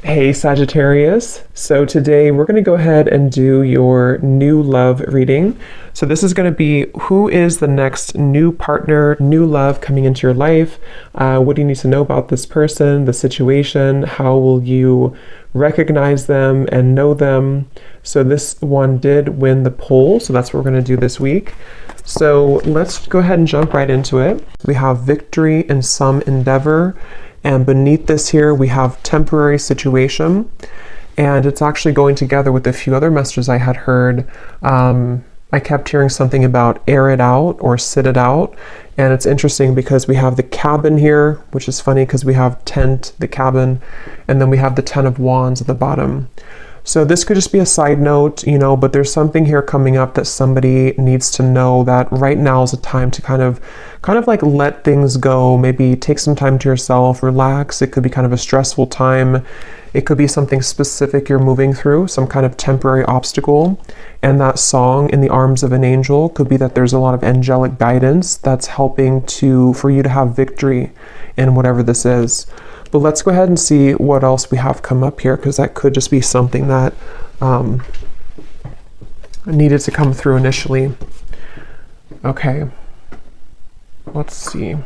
Hey Sagittarius. So today we're going to go ahead and do your new love reading. So this is going to be who is the next new partner, new love coming into your life. What do you need to know about this person, the situation? How will you recognize them and know them? So this one did win the poll. So that's what we're going to do this week. So let's go ahead and jump right into it. We have victory in some endeavor. And beneath this here, we have temporary situation, and it's actually going together with a few other messages I had heard. I kept hearing something about air it out or sit it out. And it's interesting because we have the cabin here, which is funny because we have tent, the cabin, and then we have the 10 of wands at the bottom. So this could just be a side note, but there's something here coming up that somebody needs to know that right now is a time to kind of like let things go, maybe take some time to yourself, relax. It could be kind of a stressful time. It could be something specific you're moving through, some kind of temporary obstacle. And that song, In the Arms of an Angel, could be that there's a lot of angelic guidance that's helping for you to have victory in whatever this is. But let's go ahead and see what else we have come up here, because that could just be something that needed to come through initially. Okay, let's see.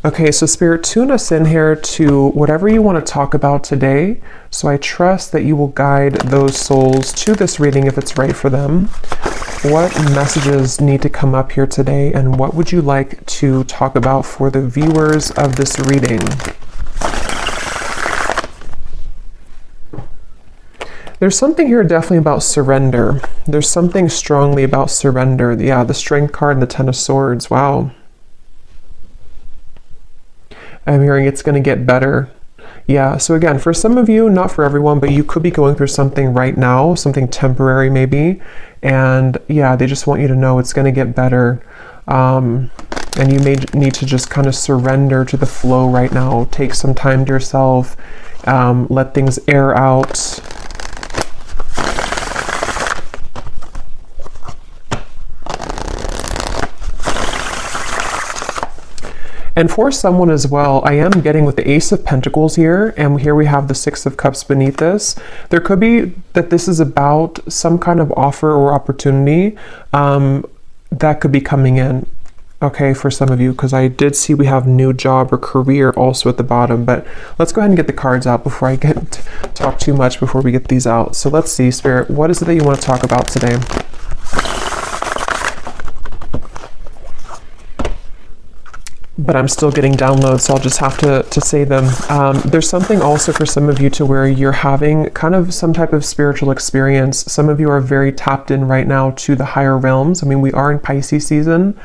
Okay, so Spirit, tune us in here to whatever you want to talk about today. So I trust that you will guide those souls to this reading if it's right for them. What messages need to come up here today, and what would you like to talk about for the viewers of this reading? There's something here definitely about surrender. There's something strongly about surrender. Yeah, the Strength card and the 10 of Swords. Wow. I'm hearing it's going to get better. Yeah, so again, for some of you, not for everyone, but you could be going through something right now, something temporary maybe. And yeah, they just want you to know it's going to get better. And you may need to just kind of surrender to the flow right now. Take some time to yourself. Let things air out. And for someone as well, I am getting with the Ace of Pentacles here, and here we have the 6 of Cups beneath this. There could be that this is about some kind of offer or opportunity that could be coming in, okay, for some of you, because I did see we have new job or career also at the bottom. But let's go ahead and get the cards out before I talk too much before we get these out. So let's see, Spirit, what is it that you want to talk about today? But I'm still getting downloads, so I'll just have to say them. There's something also for some of you to where you're having kind of some type of spiritual experience. Some of you are very tapped in right now to the higher realms. I mean, we are in Pisces season.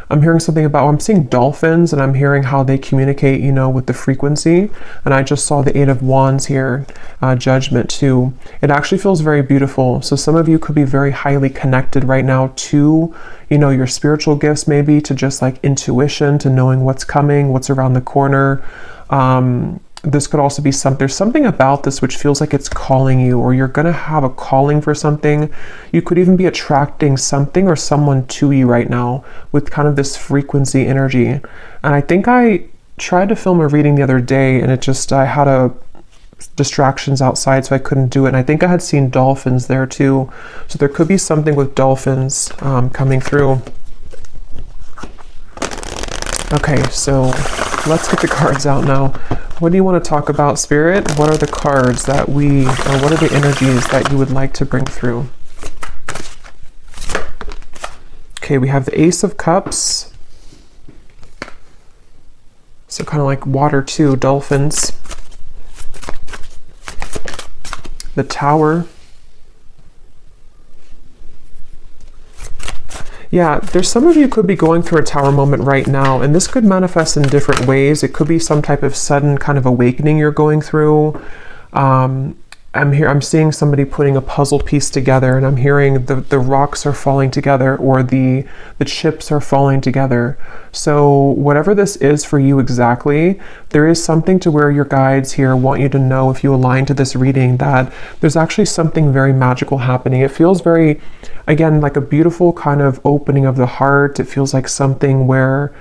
I'm hearing something about, I'm seeing dolphins, and I'm hearing how they communicate, with the frequency. And I just saw the 8 of Wands here, Judgment too. It actually feels very beautiful. So some of you could be very highly connected right now to, your spiritual gifts, maybe to just like intuition, to knowing what's coming, what's around the corner. This could also be there's something about this which feels like it's calling you, or you're going to have a calling for something. You could even be attracting something or someone to you right now with kind of this frequency energy. And I think I tried to film a reading the other day, and I had distractions outside, so I couldn't do it. And I think I had seen dolphins there too. So there could be something with dolphins coming through. Okay, so let's get the cards out now. What do you want to talk about, Spirit? What are the cards what are the energies that you would like to bring through? Okay, we have the Ace of Cups. So kind of like water too, dolphins. The Tower. Yeah, there's some of you could be going through a Tower moment right now, and this could manifest in different ways. It could be some type of sudden kind of awakening you're going through. I'm seeing somebody putting a puzzle piece together, and I'm hearing the rocks are falling together, or the chips are falling together. So whatever this is for you exactly, there is something to where your guides here want you to know, if you align to this reading, that there's actually something very magical happening. It feels very, again, like a beautiful kind of opening of the heart. It feels like something where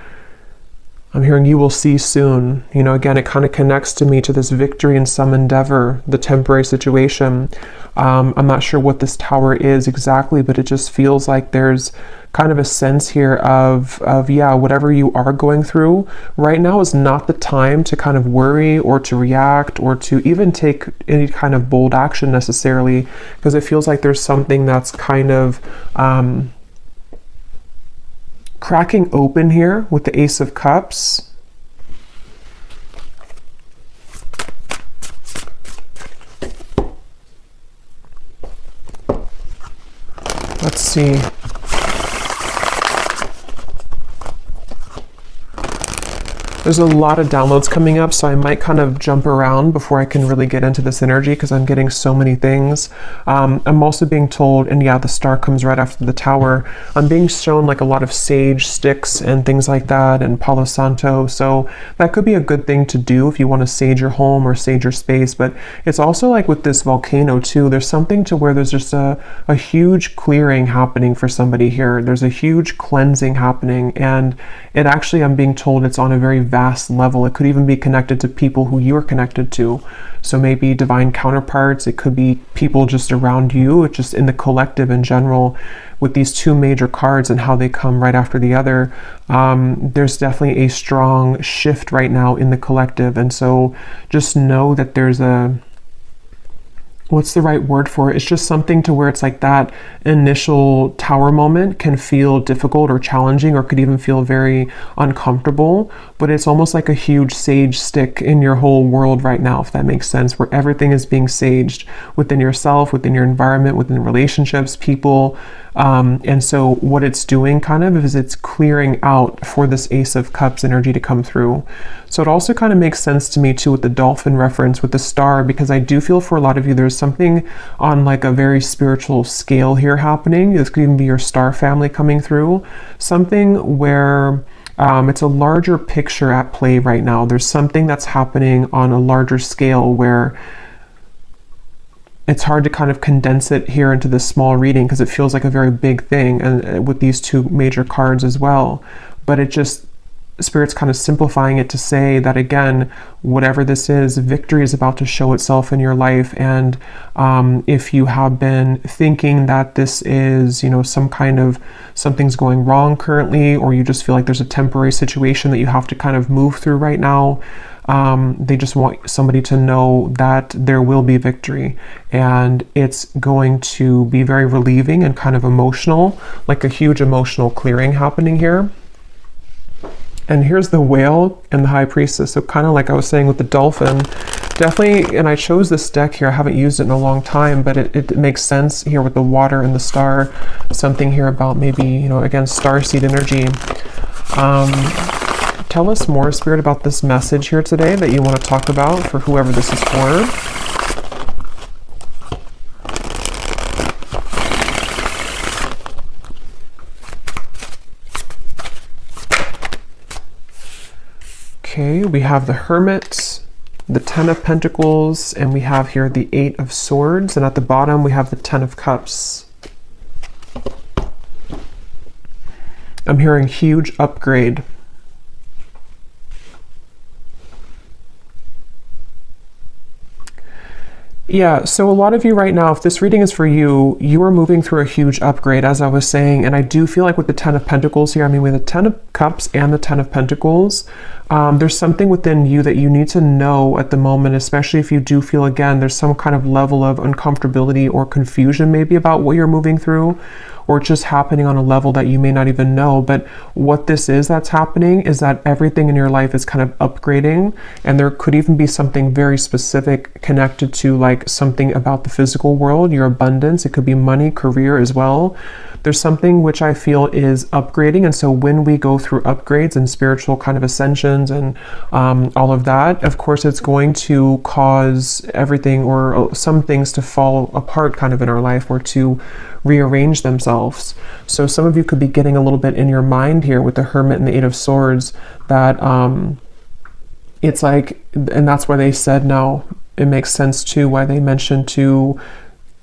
I'm hearing you will see soon. You know, again, it kind of connects to me to this victory in some endeavor, the temporary situation. I'm not sure what this tower is exactly, but it just feels like there's kind of a sense here of yeah, whatever you are going through right now is not the time to kind of worry or to react or to even take any kind of bold action necessarily, because it feels like there's something that's kind of cracking open here with the Ace of Cups. Let's see. There's a lot of downloads coming up, so I might kind of jump around before I can really get into this energy because I'm getting so many things. I'm also being told, and yeah, the star comes right after the tower. I'm being shown like a lot of sage sticks and things like that, and Palo Santo. So that could be a good thing to do if you want to sage your home or sage your space. But it's also like with this volcano too, there's something to where there's just a huge clearing happening for somebody here. There's a huge cleansing happening, and it actually, I'm being told, it's on a very vast level. It could even be connected to people who you are connected to. So maybe divine counterparts, it could be people just around you, it's just in the collective in general. With these two major cards and how they come right after the other, there's definitely a strong shift right now in the collective. And so just know that there's a, what's the right word for it? It's just something to where it's like that initial tower moment can feel difficult or challenging, or could even feel very uncomfortable, but it's almost like a huge sage stick in your whole world right now, if that makes sense, where everything is being saged within yourself, within your environment, within relationships, people. And so what it's doing kind of is it's clearing out for this Ace of Cups energy to come through. So it also kind of makes sense to me too with the dolphin reference with the star, because I do feel for a lot of you there's something on like a very spiritual scale here happening. This could even be your star family coming through, something where it's a larger picture at play right now. There's something that's happening on a larger scale where it's hard to kind of condense it here into this small reading because it feels like a very big thing, and with these two major cards as well. But it just, Spirit's kind of simplifying it to say that, again, whatever this is, victory is about to show itself in your life. And if you have been thinking that this is, you know, some kind of something's going wrong currently, or you just feel like there's a temporary situation that you have to kind of move through right now, they just want somebody to know that there will be victory, and it's going to be very relieving and kind of emotional, like a huge emotional clearing happening here. And here's the whale and the high priestess. So kind of like I was saying with the dolphin, definitely, and I chose this deck here. I haven't used it in a long time, but it makes sense here with the water and the star. Something here about maybe, you know, again, starseed energy. Tell us more, Spirit, about this message here today that you want to talk about for whoever this is for. Okay, we have the Hermit, the Ten of Pentacles, and we have here the Eight of Swords, and at the bottom we have the Ten of Cups. I'm hearing huge upgrade. Yeah, so a lot of you right now, if this reading is for you, you are moving through a huge upgrade, as I was saying, and I do feel like with the Ten of Pentacles here, I mean with the Ten of Cups and the Ten of Pentacles, there's something within you that you need to know at the moment, especially if you do feel, again, there's some kind of level of uncomfortability or confusion maybe about what you're moving through, or it's just happening on a level that you may not even know. But what this is that's happening is that everything in your life is kind of upgrading, and there could even be something very specific connected to like something about the physical world, your abundance. It could be money, career as well. There's something which I feel is upgrading, and so when we go through upgrades and spiritual kind of ascensions and all of that, of course it's going to cause everything or some things to fall apart kind of in our life, or to rearrange themselves. So some of you could be getting a little bit in your mind here with the Hermit and the Eight of Swords that it's like, and that's why they said now it makes sense too why they mentioned to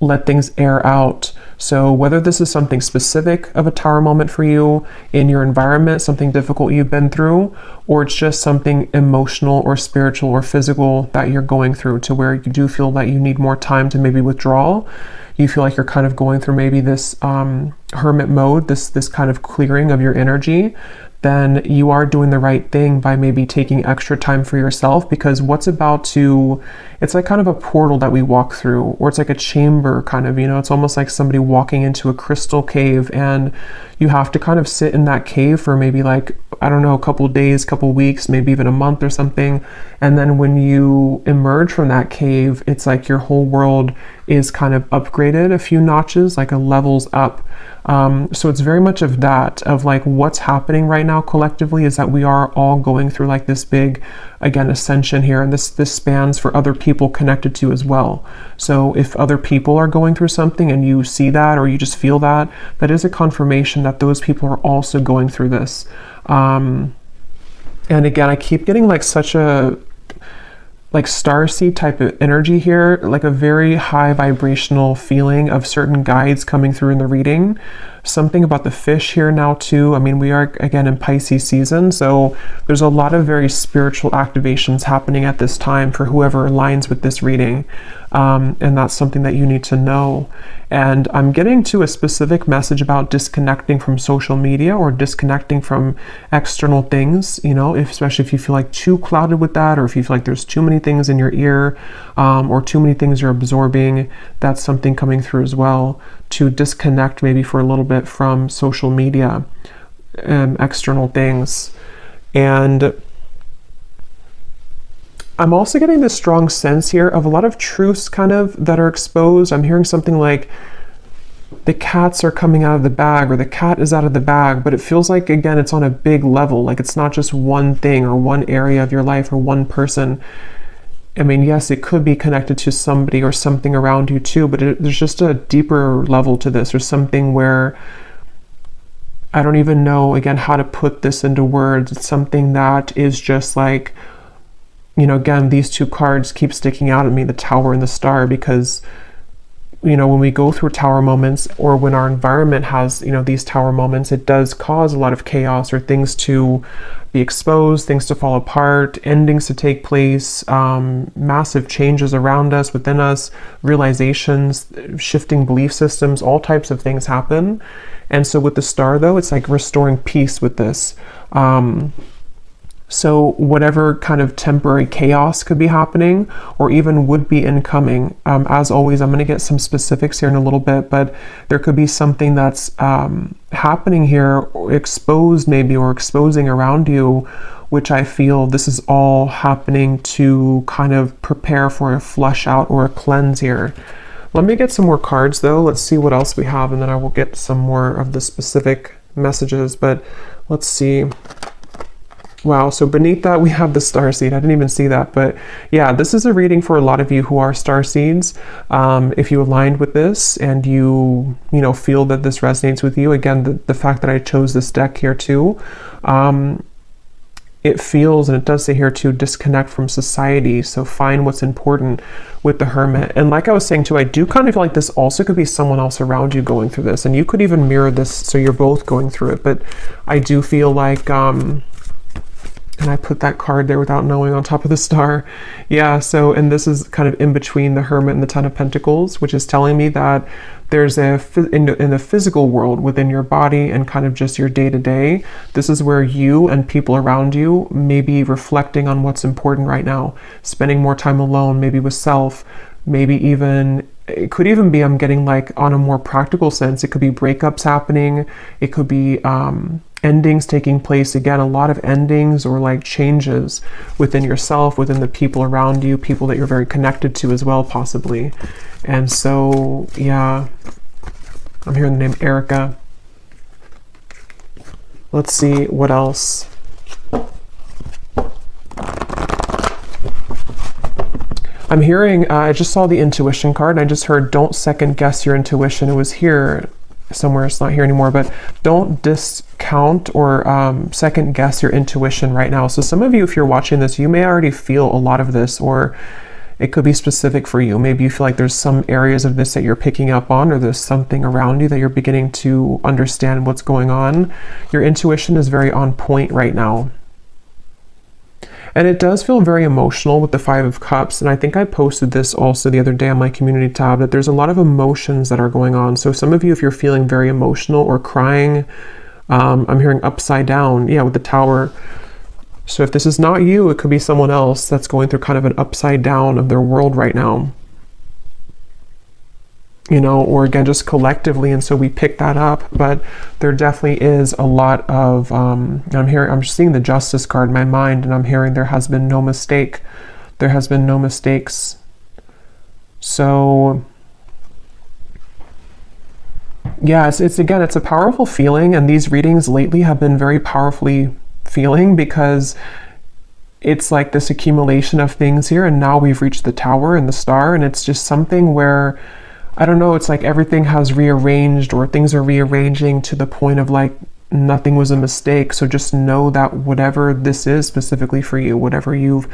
let things air out. So whether this is something specific of a tower moment for you in your environment, something difficult you've been through, or it's just something emotional or spiritual or physical that you're going through, to where you do feel that you need more time to maybe withdraw. You feel like you're kind of going through maybe this hermit mode, this kind of clearing of your energy, then you are doing the right thing by maybe taking extra time for yourself, because it's like kind of a portal that we walk through, or it's like a chamber kind of, it's almost like somebody walking into a crystal cave, and you have to kind of sit in that cave for maybe like, I don't know, a couple days, couple weeks, maybe even a month or something. And then when you emerge from that cave, it's like your whole world is kind of upgraded a few notches, like a levels up. So it's very much of that, of like what's happening right now collectively is that we are all going through like this big, again, ascension here. And this spans for other people connected to as well. So if other people are going through something and you see that, or you just feel that, that is a confirmation that those people are also going through this. And again, I keep getting like such a starseed type of energy here, like a very high vibrational feeling of certain guides coming through in the reading. Something about the fish here now too. I mean, we are again in Pisces season, so there's a lot of very spiritual activations happening at this time for whoever aligns with this reading. And that's something that you need to know. And I'm getting to a specific message about disconnecting from social media or disconnecting from external things, especially if you feel like too clouded with that, or if you feel like there's too many things in your ear, or too many things you're absorbing. That's something coming through as well, to disconnect maybe for a little bit from social media and external things. And I'm also getting this strong sense here of a lot of truths kind of that are exposed. I'm hearing something like the cats are coming out of the bag, or the cat is out of the bag, but it feels like, again, it's on a big level. Like it's not just one thing or one area of your life or one person. I mean, yes, it could be connected to somebody or something around you too, but there's just a deeper level to this, or something where I don't even know, again, how to put this into words. It's something that is just like, again, these two cards keep sticking out at me, the Tower and the Star, because, when we go through tower moments, or when our environment has, these tower moments, it does cause a lot of chaos, or things to be exposed, things to fall apart, endings to take place, massive changes around us, within us, realizations, shifting belief systems, all types of things happen. And so with the Star, though, it's like restoring peace with this. So whatever kind of temporary chaos could be happening, or even would be incoming, as always, I'm going to get some specifics here in a little bit, but there could be something that's happening here, or exposed maybe, or exposing around you, which I feel this is all happening to kind of prepare for a flush out or a cleanse here. Let me get some more cards though. Let's see what else we have, and then I will get some more of the specific messages, but let's see. Wow, so beneath that we have the starseed. I didn't even see that, but yeah, this is a reading for a lot of you who are starseeds. If you aligned with this and you feel that this resonates with you, again, the fact that I chose this deck here too, it feels, and it does say here to disconnect from society. So find what's important with the Hermit. And like I was saying too, I do kind of feel like this also could be someone else around you going through this, and you could even mirror this, so you're both going through it. But I do feel like, and I put that card there without knowing on top of the Star. Yeah, so, and this is kind of in between the Hermit and the Ten of Pentacles, which is telling me that there's in the physical world, within your body and kind of just your day-to-day, this is where you and people around you may be reflecting on what's important right now, spending more time alone, maybe with self, maybe even, it could even be, I'm getting like on a more practical sense, it could be breakups happening, it could be endings taking place, again, a lot of endings or like changes within yourself, within the people around you, people that you're very connected to as well, possibly. And so, yeah, I'm hearing the name Erica. Let's see what else. I'm hearing, I just saw the intuition card, and I just heard, don't second guess your intuition. It was here somewhere, it's not here anymore, but don't discount or second guess your intuition right now. So some of you, if you're watching this, you may already feel a lot of this, or it could be specific for you. Maybe you feel like there's some areas of this that you're picking up on, or there's something around you that you're beginning to understand what's going on. Your intuition is very on point right now. And it does feel very emotional with the Five of Cups. And I think I posted this also the other day on my community tab, that there's a lot of emotions that are going on. So some of you, if you're feeling very emotional or crying, I'm hearing upside down, yeah, with the Tower. So if this is not you, it could be someone else that's going through kind of an upside down of their world right now. You know, or again, just collectively. And so we pick that up, but there definitely is a lot of, I'm seeing the Justice card in my mind, and I'm hearing there has been no mistake. There has been no mistakes. So yeah, it's again, it's a powerful feeling. And these readings lately have been very powerfully feeling, because it's like this accumulation of things here. And now we've reached the Tower and the Star. And it's just something where, I don't know, it's like everything has rearranged, or things are rearranging to the point of like nothing was a mistake. So just know that whatever this is specifically for you, whatever you've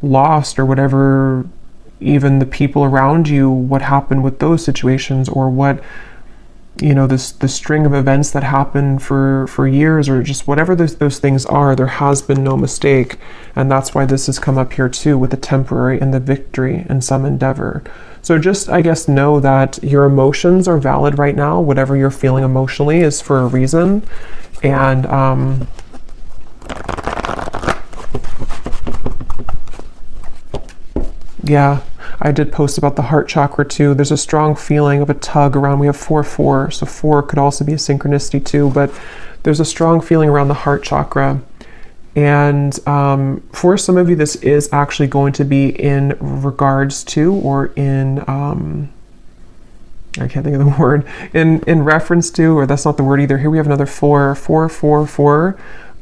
lost, or whatever, even the people around you, what happened with those situations, or what, you know, the string of events that happened for years, or just whatever those things are, there has been no mistake. And that's why this has come up here too, with the Temporary and the Victory in some endeavor. So just, I guess, know that your emotions are valid right now. Whatever you're feeling emotionally is for a reason. And yeah, I did post about the heart chakra too. There's a strong feeling of a tug around. We have 4-4, so 4 could also be a synchronicity too, but there's a strong feeling around the heart chakra. And for some of you, this is actually going to be in regards to, or in, I can't think of the word, in reference to, or that's not the word either. Here we have another 4,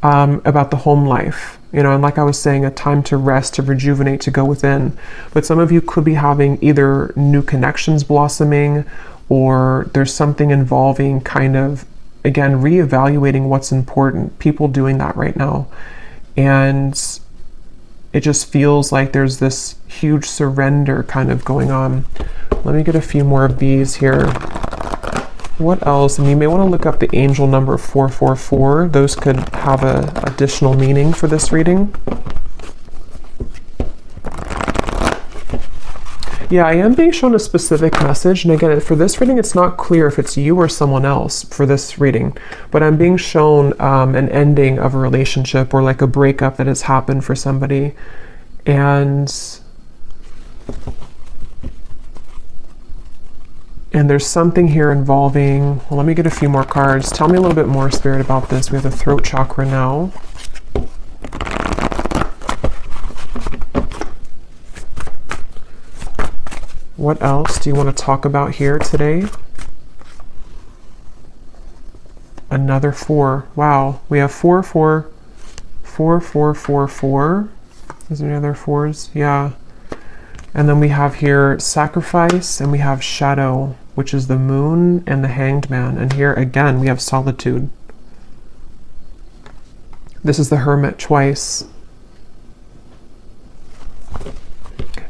about the home life. You know, and like I was saying, a time to rest, to rejuvenate, to go within. But some of you could be having either new connections blossoming, or there's something involving kind of, again, reevaluating what's important. People doing that right now. And it just feels like there's this huge surrender kind of going on. Let me get a few more of these here. What else? And you may want to look up the angel number 444. Those could have a additional meaning for this reading. Yeah, I am being shown a specific message. And again, for this reading, it's not clear if it's you or someone else for this reading. But I'm being shown an ending of a relationship, or like a breakup that has happened for somebody. And there's something here involving, well, let me get a few more cards. Tell me a little bit more, Spirit, about this. We have the throat chakra now. What else do you want to talk about here today? Another 4. Wow. We have 4, 4, 4, 4, 4, 4. Is there any other 4s? Yeah. And then we have here sacrifice, and we have shadow, which is the moon and the hanged man. And here again, we have solitude. This is the hermit twice.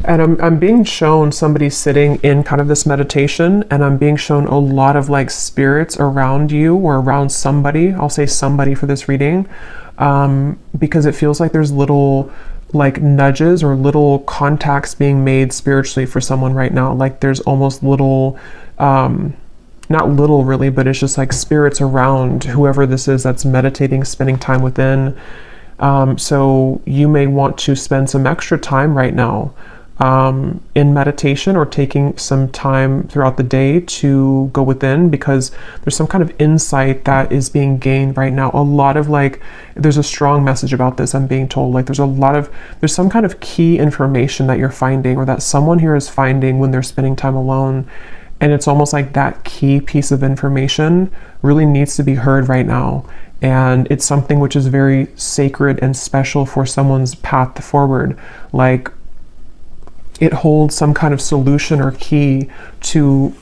And I'm being shown somebody sitting in kind of this meditation, and I'm being shown a lot of like spirits around you, or around somebody. I'll say somebody for this reading, because it feels like there's little like nudges or little contacts being made spiritually for someone right now. Like there's almost little, not little really, but it's just like spirits around whoever this is that's meditating, spending time within. So you may want to spend some extra time right now in meditation, or taking some time throughout the day to go within, because there's some kind of insight that is being gained right now. A lot of like, there's a strong message about this, I'm being told. Like there's some kind of key information that you're finding, or that someone here is finding when they're spending time alone. And it's almost like that key piece of information really needs to be heard right now. And it's something which is very sacred and special for someone's path forward. Like it holds some kind of solution or key to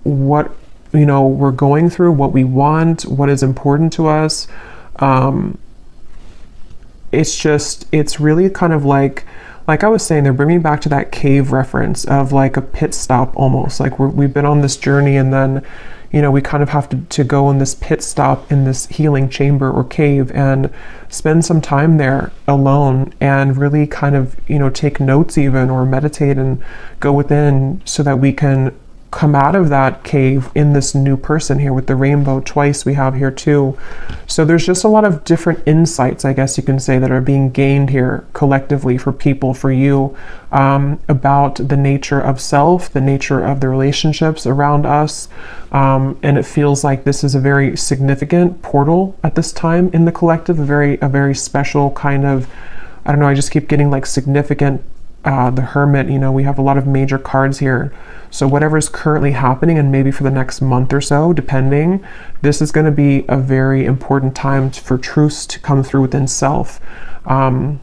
what, you know, we're going through, what we want, what is important to us. It's really kind of like like I was saying, they're bringing back to that cave reference of like a pit stop almost. Like we've been on this journey, and then, you know, we kind of have to go on this pit stop in this healing chamber or cave and spend some time there alone and really kind of, you know, take notes even, or meditate and go within, so that we can come out of that cave in this new person here with the rainbow twice we have here too. So there's just a lot of different insights, I guess you can say, that are being gained here collectively for people, for you, about the nature of self, the nature of the relationships around us. And it feels like this is a very significant portal at this time in the collective, a very special kind of, I don't know, I just keep getting like significant, the Hermit, you know, we have a lot of major cards here. So whatever's currently happening, and maybe for the next month or so, depending, this is going to be a very important time for truths to come through within self. So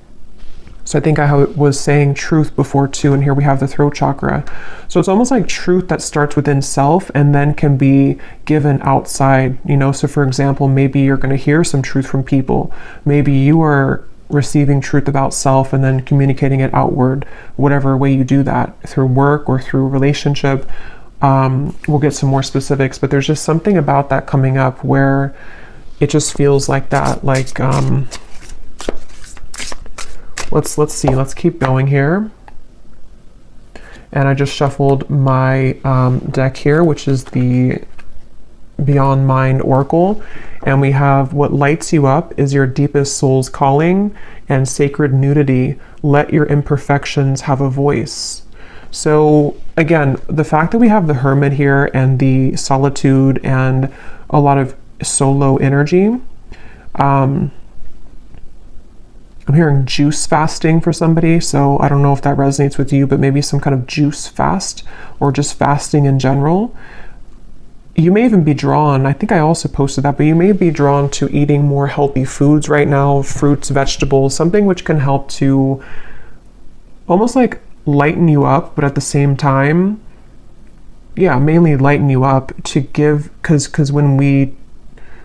I think I was saying truth before too, and here we have the throat chakra. So it's almost like truth that starts within self and then can be given outside, you know. So for example, maybe you're going to hear some truth from people. Maybe you are receiving truth about self and then communicating it outward, whatever way you do that, through work or through relationship. We'll get some more specifics, but there's just something about that coming up where it just feels like that. Like, let's see, let's keep going here. And I just shuffled my deck here, which is the Beyond Mind Oracle, and we have what lights you up is your deepest soul's calling and sacred nudity. Let your imperfections have a voice. So again, the fact that we have the Hermit here and the solitude and a lot of solo energy, I'm hearing juice fasting for somebody, so I don't know if that resonates with you, but maybe some kind of juice fast or just fasting in general. You may even be drawn, I think I also posted that, but you may be drawn to eating more healthy foods right now, fruits, vegetables, something which can help to almost like lighten you up, but at the same time, yeah, mainly lighten you up to give, because when we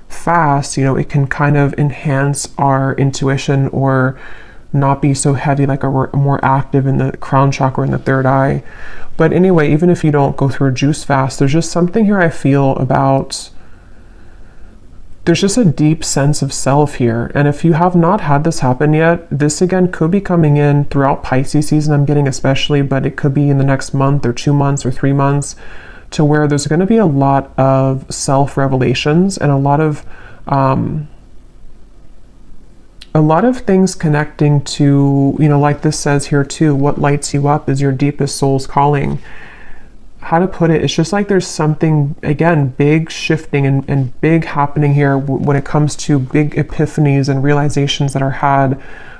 fast, you know, it can kind of enhance our intuition or not be so heavy, like we're more active in the crown chakra and the third eye. But anyway, even if you don't go through a juice fast, there's just something here I feel about, there's just a deep sense of self here. And if you have not had this happen yet, this again could be coming in throughout Pisces season, I'm getting especially, but it could be in the next month or 2 months or 3 months, to where there's going to be a lot of self-revelations and a lot of things connecting to, you know, like this says here too, what lights you up is your deepest soul's calling. How to put it, it's just like there's something, again, big shifting and big happening here when it comes to big epiphanies and realizations that are had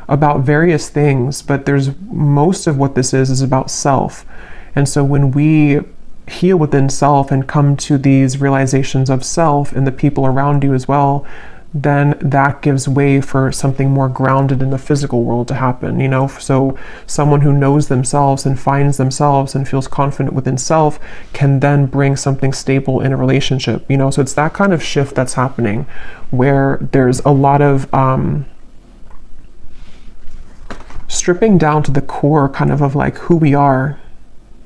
about various things. But there's most of what this is about self. And so when we heal within self and come to these realizations of self and the people around you as well, then that gives way for something more grounded in the physical world to happen, you know. So someone who knows themselves and finds themselves and feels confident within self can then bring something stable in a relationship, you know. So it's that kind of shift that's happening where there's a lot of stripping down to the core kind of like who we are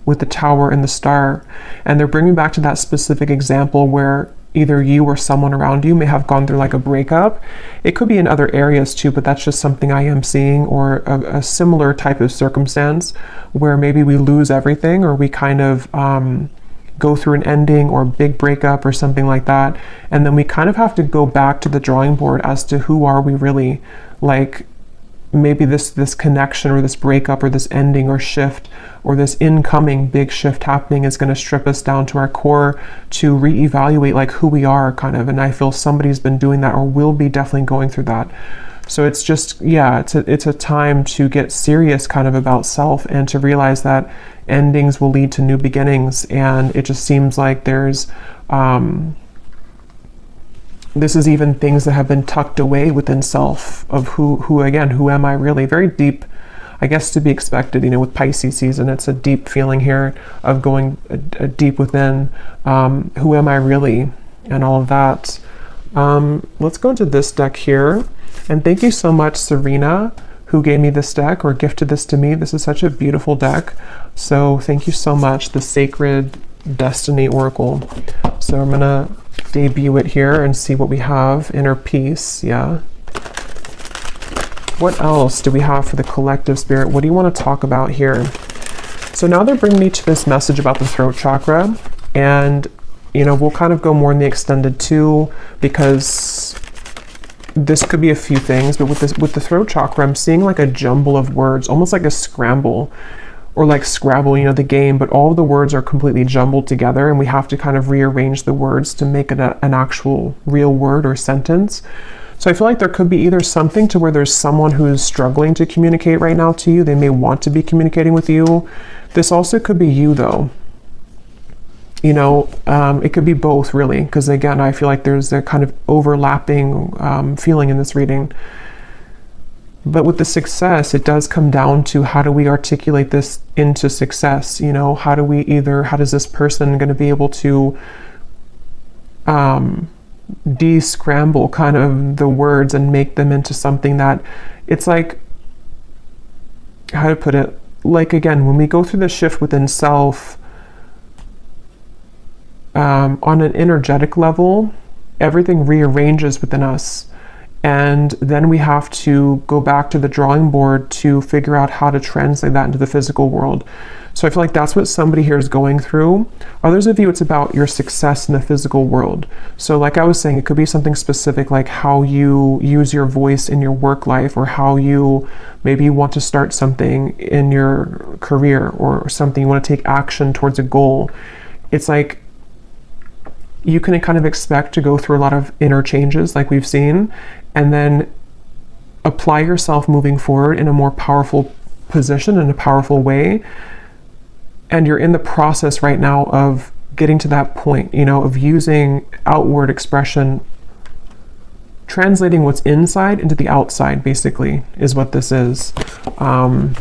with the Tower and the Star. And they're bringing back to that specific example where either you or someone around you may have gone through like a breakup. It could be in other areas too, but that's just something I am seeing, or a similar type of circumstance where maybe we lose everything, or we kind of go through an ending or big breakup or something like that. And then we kind of have to go back to the drawing board as to who are we really. Like maybe this connection or this breakup or this ending or shift or this incoming big shift happening is going to strip us down to our core to reevaluate like who we are kind of. And I feel somebody's been doing that or will be definitely going through that. So it's just, yeah, it's a time to get serious kind of about self and to realize that endings will lead to new beginnings. And it just seems like there's this is even things that have been tucked away within self of who again, who am I really? Very deep, I guess, to be expected, you know, with Pisces season. It's a deep feeling here of going deep within, who am I really, and all of that. Let's go into this deck here. And thank you so much, Serena, who gave me this deck or gifted this to me. This is such a beautiful deck. So thank you so much, the Sacred Destiny Oracle. So I'm gonna debut it here and see what we have. Inner peace, yeah. What else do we have for the collective spirit? What do you want to talk about here? So now they're bringing me to this message about the throat chakra, and we'll kind of go more in the extended too, because this could be a few things, but with the throat chakra, I'm seeing like a jumble of words, almost like a scramble, or like Scrabble, the game, but all of the words are completely jumbled together, and we have to kind of rearrange the words to make it an actual real word or sentence. So I feel like there could be either something to where there's someone who's struggling to communicate right now to you. They may want to be communicating with you. This also could be you though. It could be both really, because again, I feel like there's a kind of overlapping feeling in this reading. But with the success, it does come down to how do we articulate this into success? How does this person going to be able to de-scramble kind of the words and make them into something that it's like, how to put it, like again, when we go through the shift within self, on an energetic level, everything rearranges within us. And then we have to go back to the drawing board to figure out how to translate that into the physical world. So I feel like that's what somebody here is going through. Others of you, it's about your success in the physical world. So like I was saying, it could be something specific, like how you use your voice in your work life, or how maybe you want to start something in your career, or something you want to take action towards a goal. It's like you can kind of expect to go through a lot of inner changes like we've seen, and then apply yourself moving forward in a more powerful position, in a powerful way. And you're in the process right now of getting to that point, of using outward expression, translating what's inside into the outside, basically, is what this is. And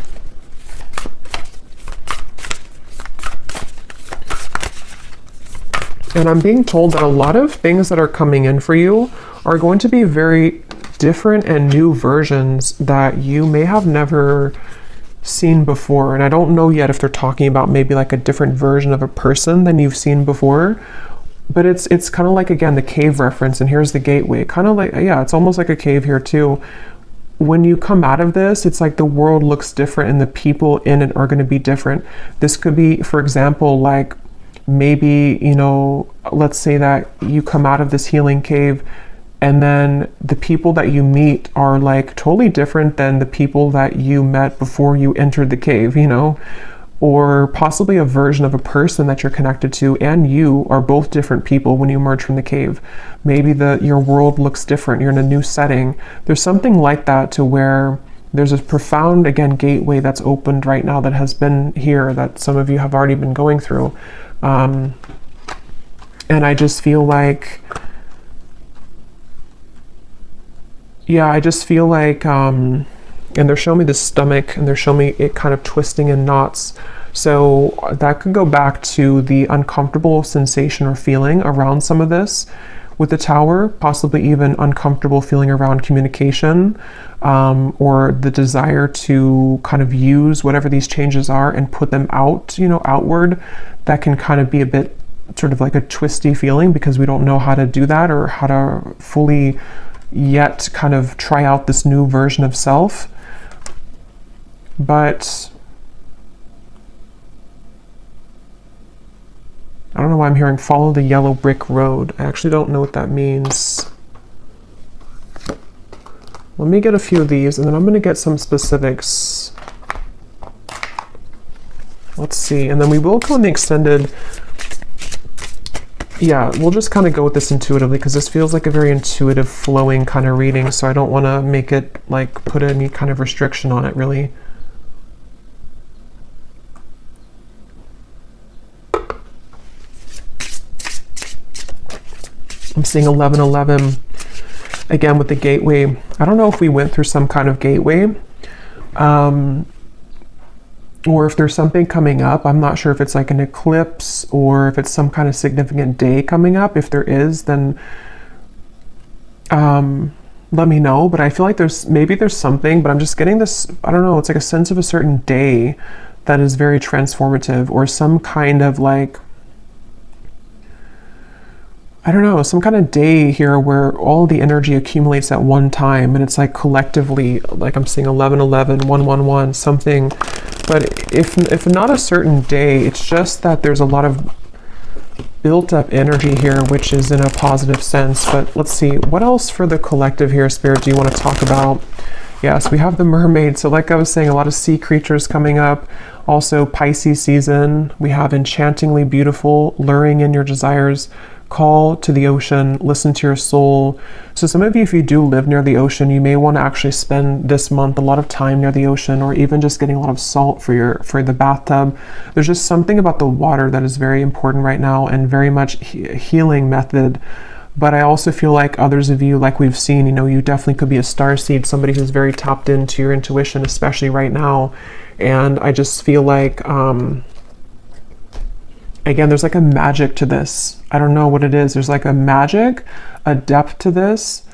I'm being told that a lot of things that are coming in for you are going to be very different and new versions that you may have never seen before. And I don't know yet if they're talking about maybe like a different version of a person than you've seen before. But it's kind of like, again, the cave reference, and here's the gateway. Kind of like, yeah, it's almost like a cave here too. When you come out of this, it's like the world looks different and the people in it are going to be different. This could be, for example, like maybe, let's say that you come out of this healing cave, and then the people that you meet are like totally different than the people that you met before you entered the cave, or possibly a version of a person that you're connected to and you are both different people when you emerge from the cave. Maybe your world looks different. You're in a new setting. There's something like that, to where there's a profound, again, gateway that's opened right now that has been here, that some of you have already been going through. And I just feel like, and they're showing me the stomach, and they're showing me it kind of twisting in knots. So that could go back to the uncomfortable sensation or feeling around some of this with the Tower, possibly even uncomfortable feeling around communication, or the desire to kind of use whatever these changes are and put them out, outward. That can kind of be a bit sort of like a twisty feeling, because we don't know how to do that, or how to fully yet kind of try out this new version of self. But I don't know why I'm hearing follow the yellow brick road. I actually don't know what that means. Let me get a few of these, and then I'm going to get some specifics. Let's see, and then we will go in the extended. Yeah, we'll just kind of go with this intuitively, because this feels like a very intuitive, flowing kind of reading, so I don't want to make it like put any kind of restriction on it, really. I'm seeing 1111 again with the gateway. I don't know if we went through some kind of gateway, or if there's something coming up. I'm not sure if it's like an eclipse or if it's some kind of significant day coming up. If there is, then let me know. But I feel like there's something, but I'm just getting this, I don't know, it's like a sense of a certain day that is very transformative, or some kind of like, I don't know, some kind of day here where all the energy accumulates at one time, and it's like collectively, like I'm seeing 1111, 111, something. But if not a certain day, it's just that there's a lot of built up energy here, which is in a positive sense. But let's see, what else for the collective here, Spirit, do you want to talk about? Yes, we have the mermaid. So like I was saying, a lot of sea creatures coming up. Also Pisces season. We have enchantingly beautiful, luring in your desires, call to the ocean, listen to your soul. So some of you, if you do live near the ocean, you may want to actually spend this month a lot of time near the ocean, or even just getting a lot of salt for the bathtub. There's just something about the water that is very important right now, and very much healing method. But I also feel like others of you, like we've seen, you definitely could be a starseed, somebody who's very tapped into your intuition, especially right now. And I just feel like, again, there's like a magic to this. I don't know what it is. There's like a magic, a depth to this.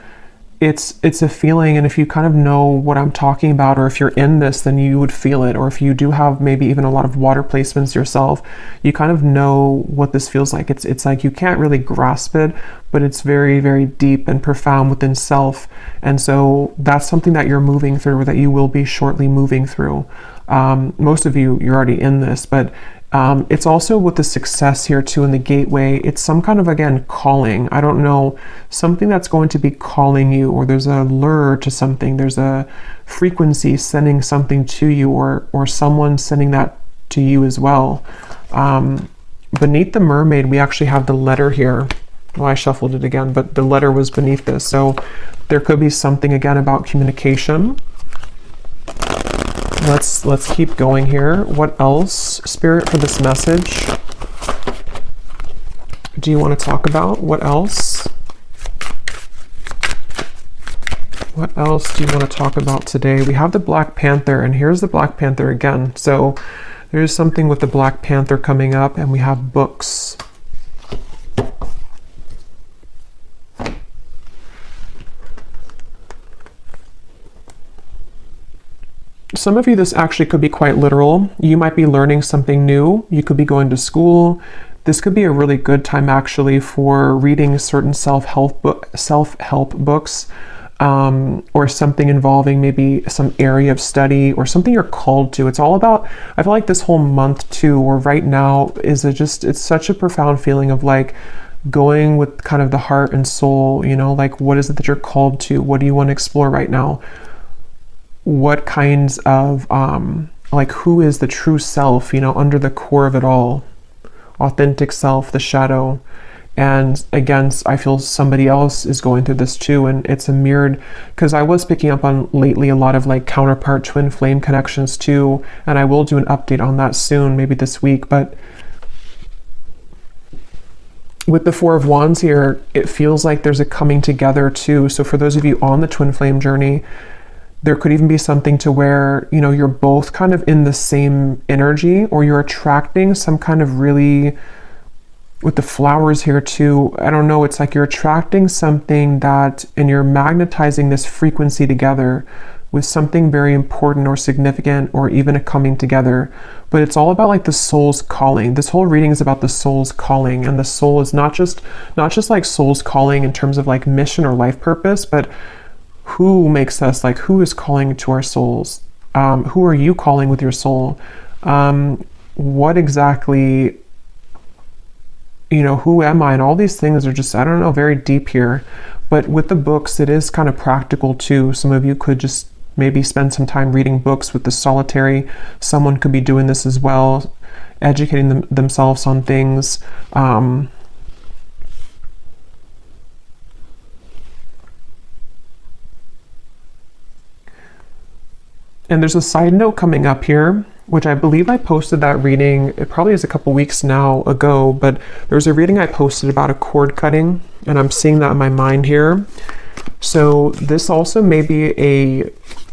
It's a feeling, and if you kind of know what I'm talking about, or if you're in this, then you would feel it. Or if you do have maybe even a lot of water placements yourself, you kind of know what this feels like. It's like you can't really grasp it, but it's very, very deep and profound within self. And so that's something that you're moving through, or that you will be shortly moving through. Most of you, you're already in this, but it's also with the success here too in the gateway. It's some kind of, again, calling. I don't know, something that's going to be calling you, or there's a lure to something. There's a frequency sending something to you, or someone sending that to you as well. Beneath the mermaid, we actually have the letter here. Well, I shuffled it again, but the letter was beneath this. So there could be something again about communication. Let's keep going here. What else, Spirit, for this message do you want to talk about? What else? What else do you want to talk about today? We have the Black Panther, and here's the Black Panther again. So there's something with the Black Panther coming up, and we have books. Some of you, this actually could be quite literal. You might be learning something new. You could be going to school. This could be a really good time actually for reading certain self-help books, or something involving maybe some area of study or something you're called to. It's all about, I feel like this whole month too, or right now, it's such a profound feeling of like going with kind of the heart and soul, like what is it that you're called to? What do you want to explore right now? What kinds of, like who is the true self, under the core of it all? Authentic self, the shadow. And again, I feel somebody else is going through this too, and it's a mirrored, because I was picking up on lately a lot of like counterpart twin flame connections too, and I will do an update on that soon, maybe this week. But with the Four of Wands here, it feels like there's a coming together too. So for those of you on the twin flame journey, there could even be something to where, you're both kind of in the same energy, or you're attracting some kind of really, with the flowers here too, I don't know, it's like you're attracting something that, and you're magnetizing this frequency together with something very important or significant, or even a coming together. But it's all about like the soul's calling. This whole reading is about the soul's calling, and the soul is not just like soul's calling in terms of like mission or life purpose, but who makes us, like who is calling to our souls? Who are you calling with your soul? What exactly, who am I? And all these things are just, I don't know, very deep here. But with the books, it is kind of practical too. Some of you could just maybe spend some time reading books with the solitary. Someone could be doing this as well, educating themselves on things. And there's a side note coming up here, which I believe I posted that reading, it probably is a couple weeks now ago, but there's a reading I posted about a cord cutting, and I'm seeing that in my mind here. So this also may be a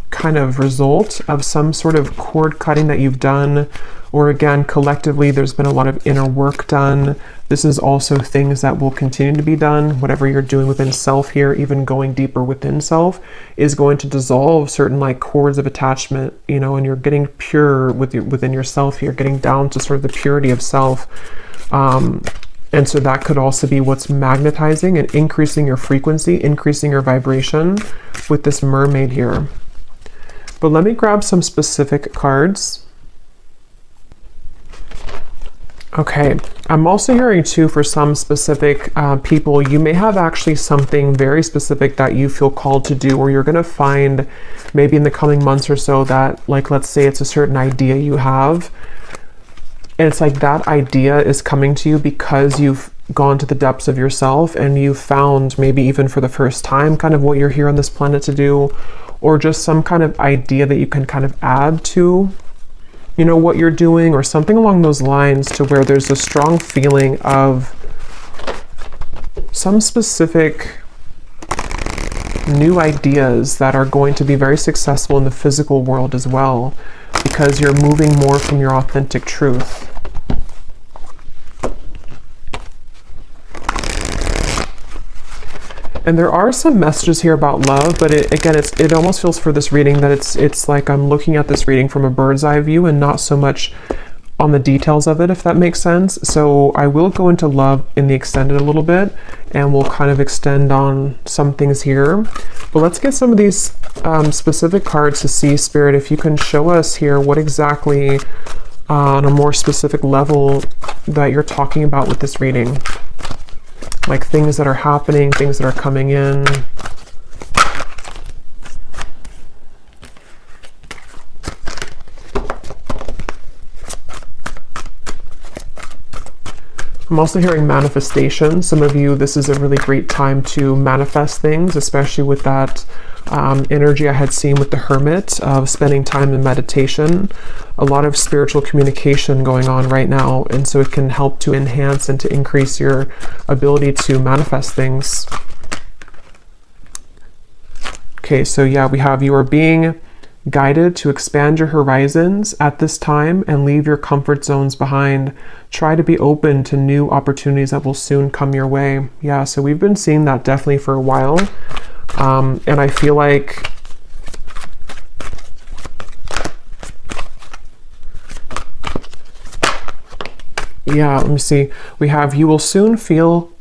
kind of result of some sort of cord cutting that you've done, or again, collectively, there's been a lot of inner work done. This is also things that will continue to be done. Whatever you're doing within self here, even going deeper within self, is going to dissolve certain like cords of attachment, you know, and you're getting pure within yourself here, getting down to sort of the purity of self. And so that could also be what's magnetizing and increasing your frequency, increasing your vibration with this mermaid here. But let me grab some specific cards. Okay, I'm also hearing too, for some specific people, you may have actually something very specific that you feel called to do, or you're going to find maybe in the coming months or so that, like, let's say it's a certain idea you have, and it's like that idea is coming to you because you've gone to the depths of yourself and you've found, maybe even for the first time, kind of what you're here on this planet to do, or just some kind of idea that you can kind of add to, you know, what you're doing, or something along those lines, to where there's a strong feeling of some specific new ideas that are going to be very successful in the physical world as well, because you're moving more from your authentic truth. And there are some messages here about love, but it almost feels for this reading that it's like I'm looking at this reading from a bird's eye view and not so much on the details of it, if that makes sense. So I will go into love in the extended a little bit, and we'll kind of extend on some things here. But let's get some of these specific cards to see, Spirit, if you can show us here what exactly on a more specific level that you're talking about with this reading. Like things that are happening, things that are coming in. I'm also hearing manifestation. Some of you, this is a really great time to manifest things, especially with that energy I had seen with the Hermit of spending time in meditation. A lot of spiritual communication going on right now, and so it can help to enhance and to increase your ability to manifest things. Okay, so yeah, we have you are being guided to expand your horizons at this time and leave your comfort zones behind. Try to be open to new opportunities that will soon come your way. Yeah, so we've been seeing that definitely for a while. And I feel like let me see. We have, you will soon feel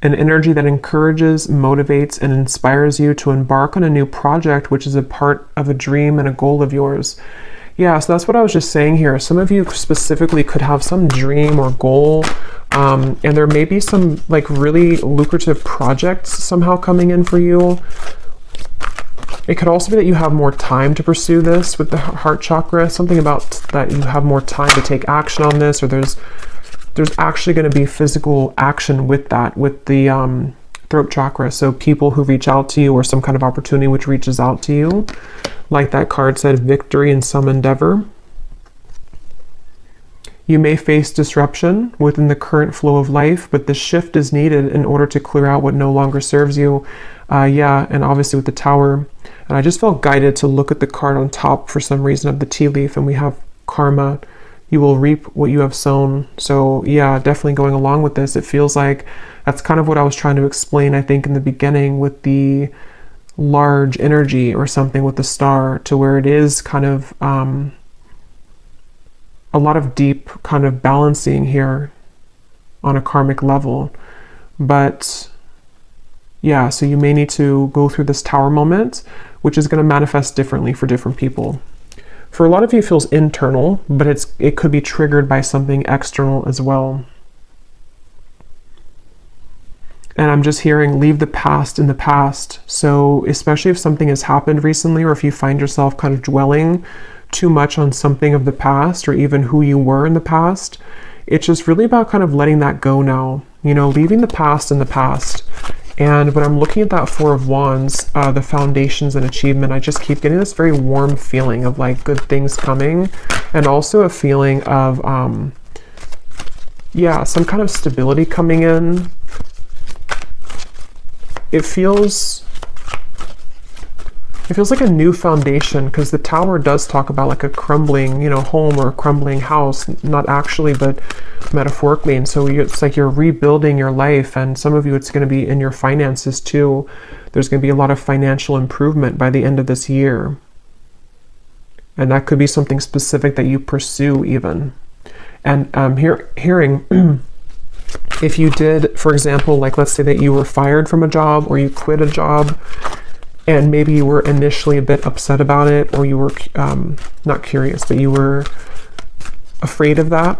an energy that encourages, motivates, and inspires you to embark on a new project, which is a part of a dream and a goal of yours. Yeah, so that's what I was just saying here. Some of you specifically could have some dream or goal, and there may be some like really lucrative projects somehow coming in for you. It could also be that you have more time to pursue this with the heart chakra, something about that you have more time to take action on this, or there's actually going to be physical action with that, with the throat chakra. So people who reach out to you, or some kind of opportunity which reaches out to you, like that card said, victory in some endeavor. You may face disruption within the current flow of life, but the shift is needed in order to clear out what no longer serves you. And obviously with the Tower. And I just felt guided to look at the card on top for some reason of the tea leaf, and we have karma. You will reap what you have sown. So yeah, definitely going along with this, it feels like that's kind of what I was trying to explain, I think, in the beginning with the large energy or something with the star, to where it is kind of a lot of deep kind of balancing here on a karmic level. But yeah, so you may need to go through this Tower moment, which is going to manifest differently for different people. For a lot of you, it feels internal, but it could be triggered by something external as well. And I'm just hearing, leave the past in the past. So especially if something has happened recently, or if you find yourself kind of dwelling too much on something of the past, or even who you were in the past, it's just really about kind of letting that go now, you know, leaving the past in the past. And when I'm looking at that Four of Wands, the foundations and achievement, I just keep getting this very warm feeling of like good things coming, and also a feeling of, some kind of stability coming in. It feels It feels like a new foundation, because the Tower does talk about like a crumbling, home or a crumbling house, not actually, but metaphorically. And so it's like you're rebuilding your life, and some of you, it's going to be in your finances too. There's going to be a lot of financial improvement by the end of this year. And that could be something specific that you pursue even. And hearing, if you did, for example, like let's say that you were fired from a job or you quit a job, and maybe you were initially a bit upset about it, or you were not curious, but you were afraid of that.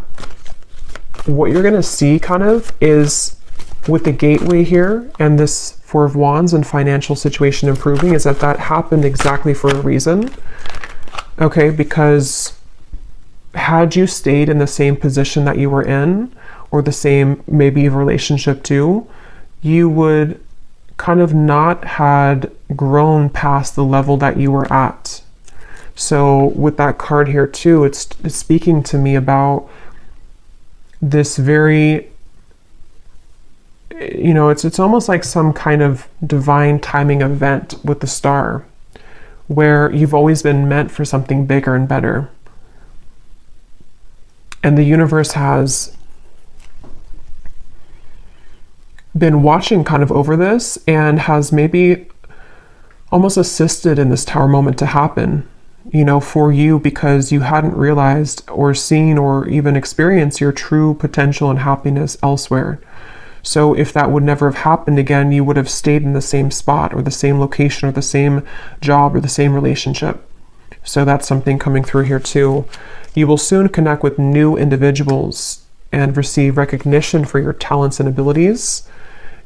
What you're going to see kind of is with the gateway here and this Four of Wands and financial situation improving, is that happened exactly for a reason. Okay, because had you stayed in the same position that you were in, or the same maybe relationship too, you would kind of not had grown past the level that you were at. So with that card here too, it's speaking to me about this very, it's almost like some kind of divine timing event with the star, where you've always been meant for something bigger and better. And the universe has been watching kind of over this and has maybe almost assisted in this Tower moment to happen, for you, because you hadn't realized or seen or even experienced your true potential and happiness elsewhere. So if that would never have happened again, you would have stayed in the same spot or the same location or the same job or the same relationship. So that's something coming through here too. You will soon connect with new individuals and receive recognition for your talents and abilities.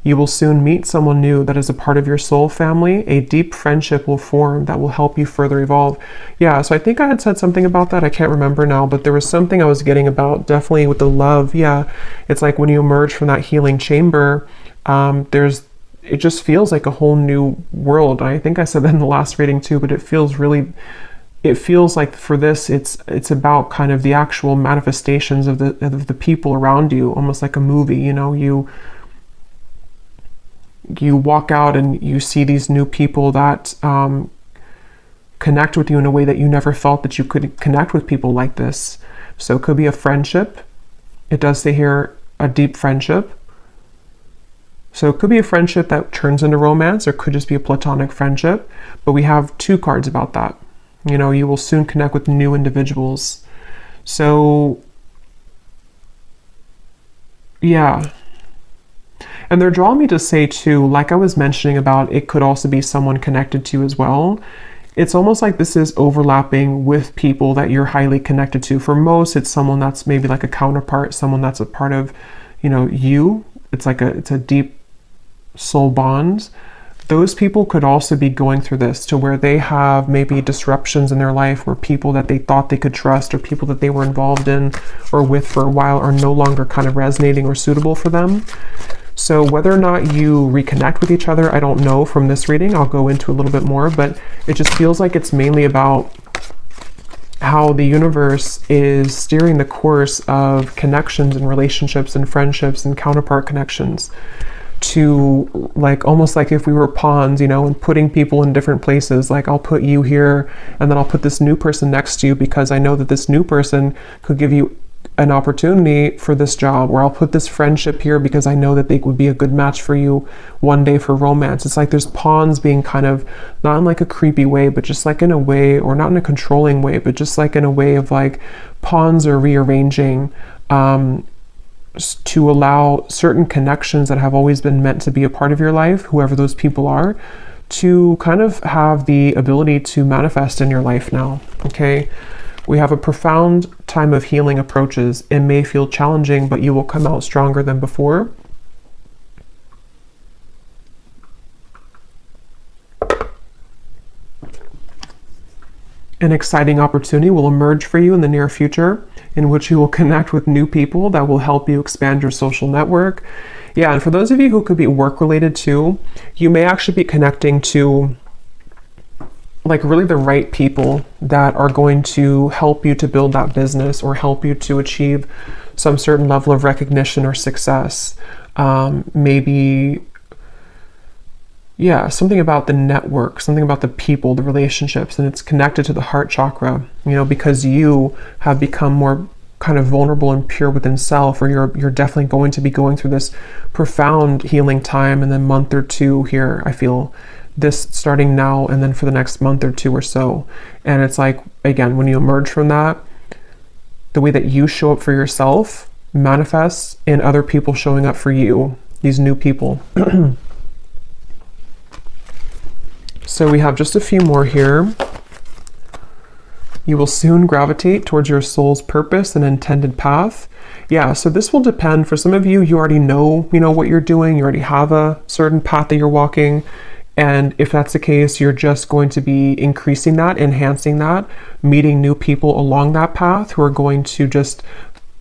You will soon meet someone new that is a part of your soul family. A deep friendship will form that will help you further evolve. Yeah, so I think I had said something about that. I can't remember now, but there was something I was getting about definitely with the love. Yeah, it's like when you emerge from that healing chamber, it just feels like a whole new world. I think I said that in the last reading too, but it feels like for this, it's about kind of the actual manifestations of the people around you, almost like a movie. You walk out and you see these new people that connect with you in a way that you never felt that you could connect with people like this. So it could be a friendship. It does say here a deep friendship. So it could be a friendship that turns into romance, or it could just be a platonic friendship. But we have two cards about that. You will soon connect with new individuals. So yeah. And they're drawing me to say too, like I was mentioning about, it could also be someone connected to you as well. It's almost like this is overlapping with people that you're highly connected to. For most, it's someone that's maybe like a counterpart, someone that's a part of, you. It's a deep soul bond. Those people could also be going through this, to where they have maybe disruptions in their life, where people that they thought they could trust, or people that they were involved in or with for a while, are no longer kind of resonating or suitable for them. So whether or not you reconnect with each other, I don't know from this reading. I'll go into a little bit more, but it just feels like it's mainly about how the universe is steering the course of connections and relationships and friendships and counterpart connections, to like almost like if we were pawns, and putting people in different places. Like I'll put you here, and then I'll put this new person next to you, because I know that this new person could give you an opportunity for this job, or I'll put this friendship here because I know that they would be a good match for you one day for romance. It's like there's pawns being kind of, not in like a creepy way, but just like in a way, or not in a controlling way, but just like in a way of like pawns are rearranging to allow certain connections that have always been meant to be a part of your life, whoever those people are, to kind of have the ability to manifest in your life now. Okay. We have a profound time of healing approaches. It may feel challenging, but you will come out stronger than before. An exciting opportunity will emerge for you in the near future, in which you will connect with new people that will help you expand your social network. Yeah, and for those of you who could be work related too, you may actually be connecting to like really the right people that are going to help you to build that business, or help you to achieve some certain level of recognition or success. Maybe Yeah, something about the network, something about the people, the relationships, and it's connected to the heart chakra, because you have become more kind of vulnerable and pure within self, or you're definitely going to be going through this profound healing time in the month or two here. I feel this starting now and then for the next month or two or so. And it's like, again, when you emerge from that, the way that you show up for yourself manifests in other people showing up for you, these new people. So we have just a few more here. You will soon gravitate towards your soul's purpose and intended path. Yeah, so this will depend. For some of you, you already know, what you're doing. You already have a certain path that you're walking. And if that's the case, you're just going to be increasing that, enhancing that, meeting new people along that path who are going to just,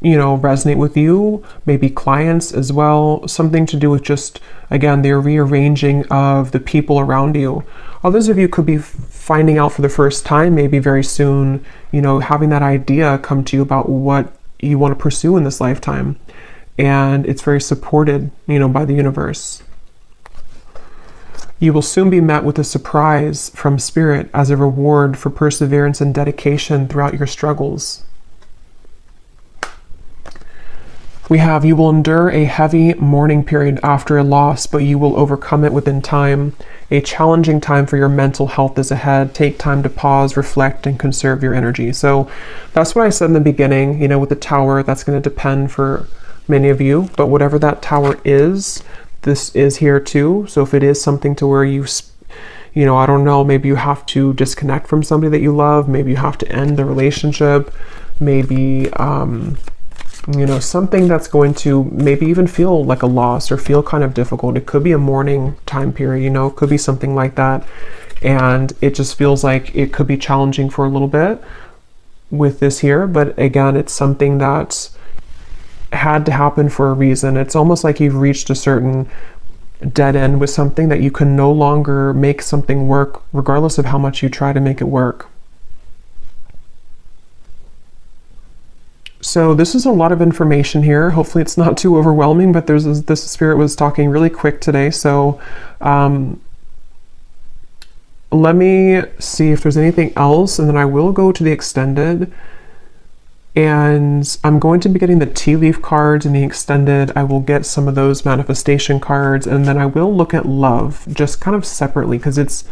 resonate with you, maybe clients as well, something to do with just, again, the rearranging of the people around you. Others of you could be finding out for the first time, maybe very soon, having that idea come to you about what you want to pursue in this lifetime. And it's very supported, by the universe. You will soon be met with a surprise from Spirit as a reward for perseverance and dedication throughout your struggles. We have, you will endure a heavy mourning period after a loss, but you will overcome it within time. A challenging time for your mental health is ahead. Take time to pause, reflect, and conserve your energy. So that's what I said in the beginning, with the tower. That's going to depend for many of you, but whatever that tower is, this is here too. So if it is something to where I don't know, maybe you have to disconnect from somebody that you love, maybe you have to end the relationship, maybe, something that's going to maybe even feel like a loss or feel kind of difficult. It could be a mourning time period, it could be something like that. And it just feels like it could be challenging for a little bit with this here. But again, it's something that's had to happen for a reason. It's almost like you've reached a certain dead end with something that you can no longer make something work, regardless of how much you try to make it work. So this is a lot of information here. Hopefully it's not too overwhelming, but this Spirit was talking really quick today. So let me see if there's anything else, and then I will go to the extended. And I'm going to be getting the tea leaf cards in the extended. I will get some of those manifestation cards, and then I will look at love just kind of separately, because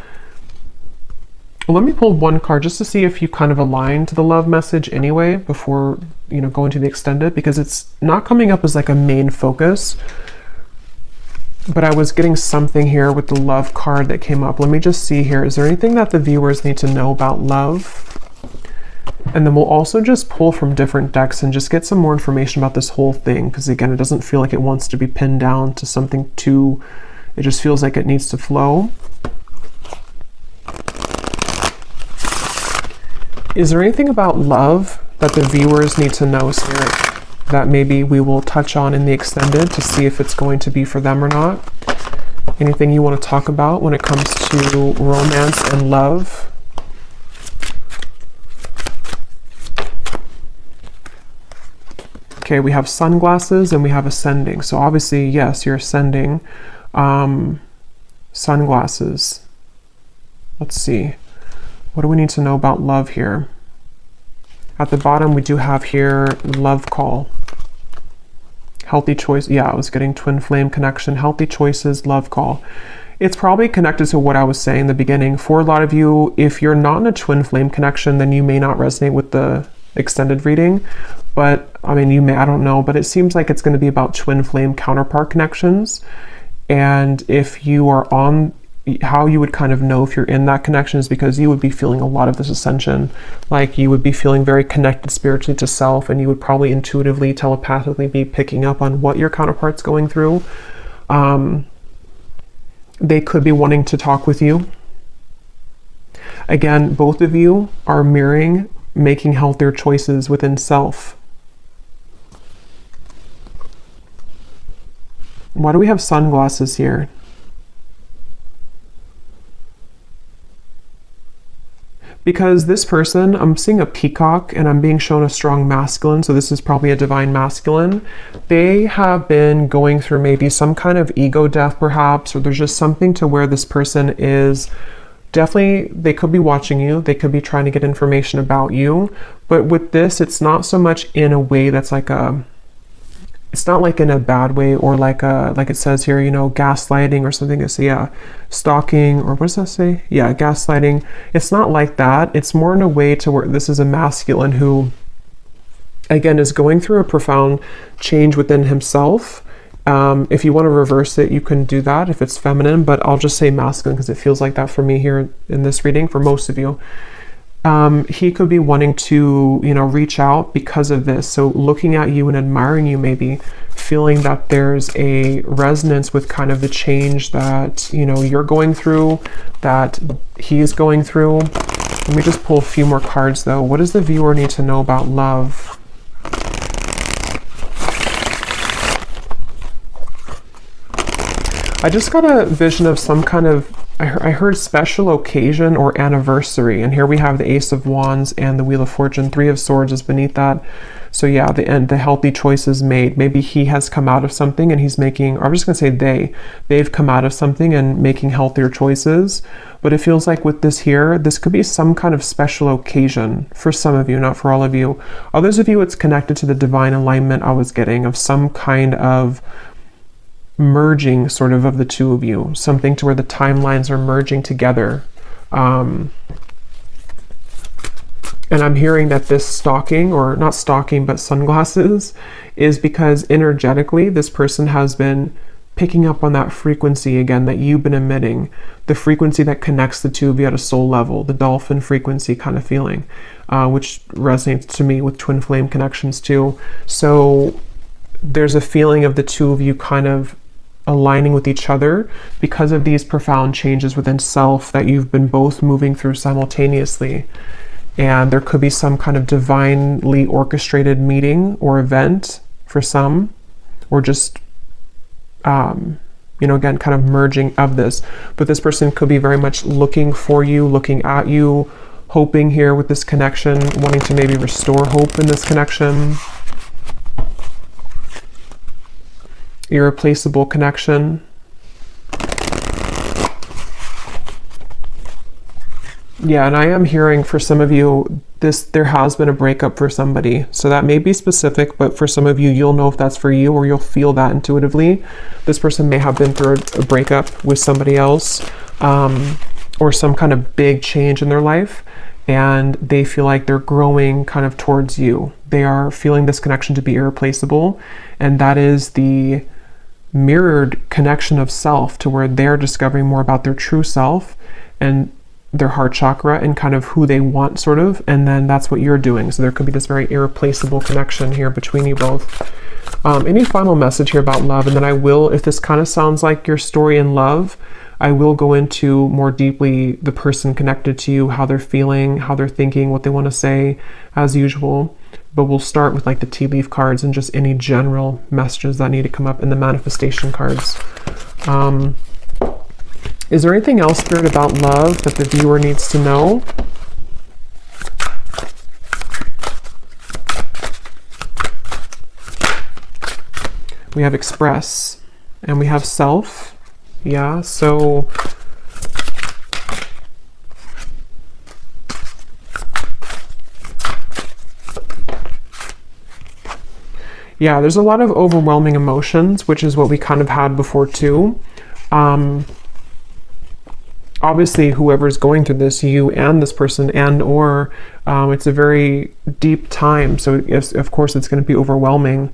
let me pull one card just to see if you kind of align to the love message anyway before, going to the extended, because it's not coming up as like a main focus. But I was getting something here with the love card that came up. Let me just see here. Is there anything that the viewers need to know about love? And then we'll also just pull from different decks and just get some more information about this whole thing, because again, it doesn't feel like it wants to be pinned down to something too, it just feels like it needs to flow. Is there anything about love that the viewers need to know, Spirit, that maybe we will touch on in the extended to see if it's going to be for them or not? Anything you want to talk about when it comes to romance and love? Okay, we have sunglasses and we have ascending. So obviously, yes, you're ascending. Sunglasses. Let's see. What do we need to know about love here? At the bottom, we do have here love call. Healthy choice. Yeah, I was getting twin flame connection. Healthy choices, love call. It's probably connected to what I was saying in the beginning. For a lot of you, if you're not in a twin flame connection, then you may not resonate with the extended reading. But I mean, you may, I don't know, but it seems like it's going to be about twin flame counterpart connections. And if you are on, how you would kind of know if you're in that connection is because you would be feeling a lot of this ascension. Like you would be feeling very connected spiritually to self, and you would probably intuitively, telepathically be picking up on what your counterpart's going through. They could be wanting to talk with you. Again, both of you are mirroring making healthier choices within self. Why do we have sunglasses here? Because this person, I'm seeing a peacock and I'm being shown a strong masculine, so this is probably a divine masculine. They have been going through maybe some kind of ego death perhaps, or there's just something to where this person is definitely, they could be watching you, they could be trying to get information about you, but with this, it's not so much in a way that's like it's not like in a bad way, or like it says here, you know, gaslighting or something. It's, yeah, stalking, or what does that say? Yeah, gaslighting. It's not like that. It's more in a way to where this is a masculine who, again, is going through a profound change within himself. If you want to reverse it, you can do that if it's feminine, but I'll just say masculine because it feels like that for me here in this reading, for most of you. He could be wanting to, you know, reach out because of this. So looking at you and admiring you, maybe feeling that there's a resonance with kind of the change that, you know, you're going through, that he is going through. Let me just pull a few more cards though. What does the viewer need to know about love? I just got a vision of some kind of, I heard special occasion or anniversary, and here we have the Ace of Wands and the Wheel of Fortune. 3 of Swords is beneath that. So yeah, the healthy choices made. Maybe he has come out of something and he's making, or I'm just gonna say they've come out of something and making healthier choices. But it feels like with this here, this could be some kind of special occasion for some of you, not for all of you. Others of you, it's connected to the divine alignment I was getting of some kind of merging sort of the two of you, something to where the timelines are merging together. And I'm hearing that this stalking, or not stalking, but sunglasses, is because energetically this person has been picking up on that frequency again that you've been emitting, the frequency that connects the two of you at a soul level, the dolphin frequency kind of feeling, which resonates to me with twin flame connections too. So there's a feeling of the two of you kind of aligning with each other because of these profound changes within self that you've been both moving through simultaneously. And there could be some kind of divinely orchestrated meeting or event for some, or just, you know, again, kind of merging of this. But this person could be very much looking for you, looking at you, hoping here with this connection, wanting to maybe restore hope in this connection. Irreplaceable connection. Yeah, and I am hearing for some of you, there has been a breakup for somebody. So that may be specific, but for some of you, you'll know if that's for you, or you'll feel that intuitively. This person may have been through a breakup with somebody else, or some kind of big change in their life, and they feel like they're growing kind of towards you. They are feeling this connection to be irreplaceable, and that is the mirrored connection of self, to where they're discovering more about their true self and their heart chakra and kind of who they want, sort of, and then that's what you're doing. So there could be this very irreplaceable connection here between you both. Any final message here about love? And then I will, if this kind of sounds like your story in love, I will go into more deeply the person connected to you, how they're feeling, how they're thinking, what they want to say, as usual. But we'll start with like the tea leaf cards and just any general messages that need to come up in the manifestation cards. Is there anything else, Spirit, about love that the viewer needs to know? We have express and we have self. Yeah, so yeah, there's a lot of overwhelming emotions, which is what we kind of had before too. Obviously, whoever's going through this, you and this person, and or it's a very deep time. So yes, of course, it's going to be overwhelming.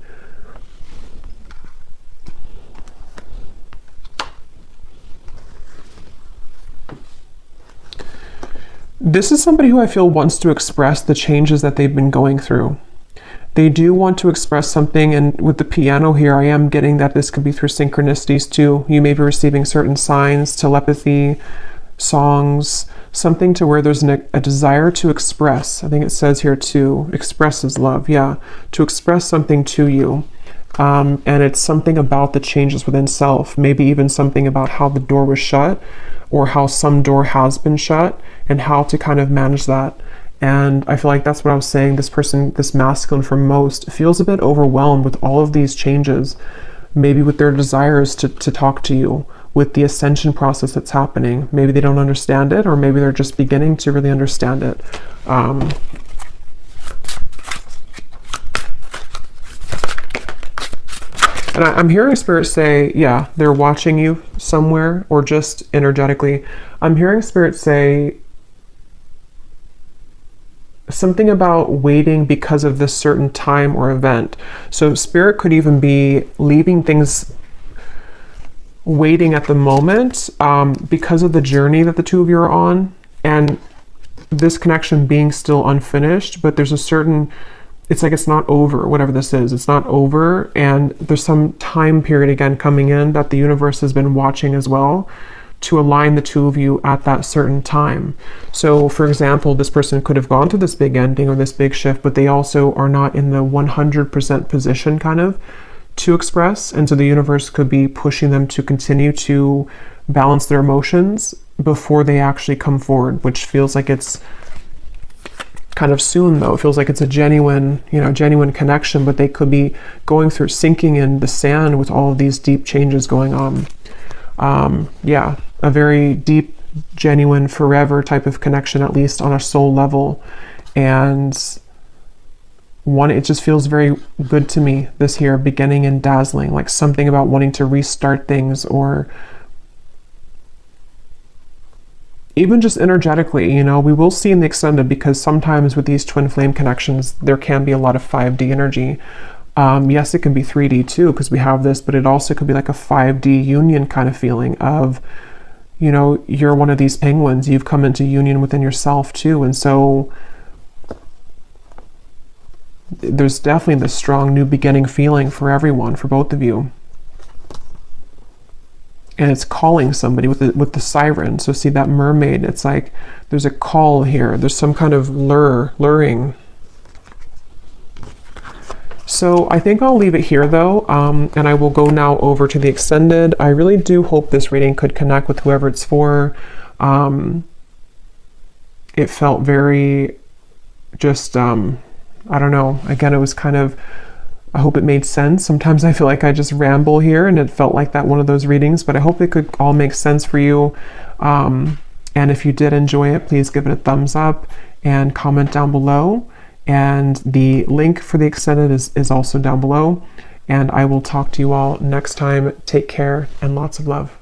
This is somebody who I feel wants to express the changes that they've been going through. They do want to express something, and with the piano here, I am getting that this could be through synchronicities too. You may be receiving certain signs, telepathy, songs, something to where there's a desire to express. I think it says here too, expresses love, yeah, to express something to you. And it's something about the changes within self, maybe even something about how the door was shut or how some door has been shut and how to kind of manage that. And I feel like that's what I was saying. This person, this masculine for most, feels a bit overwhelmed with all of these changes, maybe with their desires to talk to you, with the ascension process that's happening. Maybe they don't understand it, or maybe they're just beginning to really understand it. And I'm hearing Spirit say, yeah, they're watching you somewhere, or just energetically. I'm hearing Spirit say something about waiting because of this certain time or event. So Spirit could even be leaving things waiting at the moment because of the journey that the two of you are on, and this connection being still unfinished, but there's a certain, it's like it's not over, whatever this is, it's not over, and there's some time period again coming in that the universe has been watching as well to align the two of you at that certain time. So for example, this person could have gone through this big ending or this big shift, but they also are not in the 100% position kind of to express, and so the universe could be pushing them to continue to balance their emotions before they actually come forward, which feels like it's kind of soon though. It feels like it's a genuine, genuine connection, but they could be going through, sinking in the sand with all of these deep changes going on. Yeah, a very deep, genuine, forever type of connection, at least on a soul level. And it just feels very good to me, this here, beginning and dazzling, like something about wanting to restart things, or even just energetically, we will see in the extended, because sometimes with these twin flame connections, there can be a lot of 5D energy. Yes, it can be 3D too, because we have this, but it also could be like a 5D union kind of feeling of, you're one of these penguins, you've come into union within yourself too. And so there's definitely this strong new beginning feeling for everyone, for both of you. And it's calling somebody with the siren. So see that mermaid, it's like there's a call here. There's some kind of luring. So I think I'll leave it here though, and I will go now over to the extended. I really do hope this reading could connect with whoever it's for. It felt very just, I don't know, again, it was kind of, I hope it made sense. Sometimes I feel like I just ramble here, and it felt like that one of those readings, but I hope it could all make sense for you. And if you did enjoy it, please give it a thumbs up and comment down below. And the link for the extended is also down below. And I will talk to you all next time. Take care and lots of love.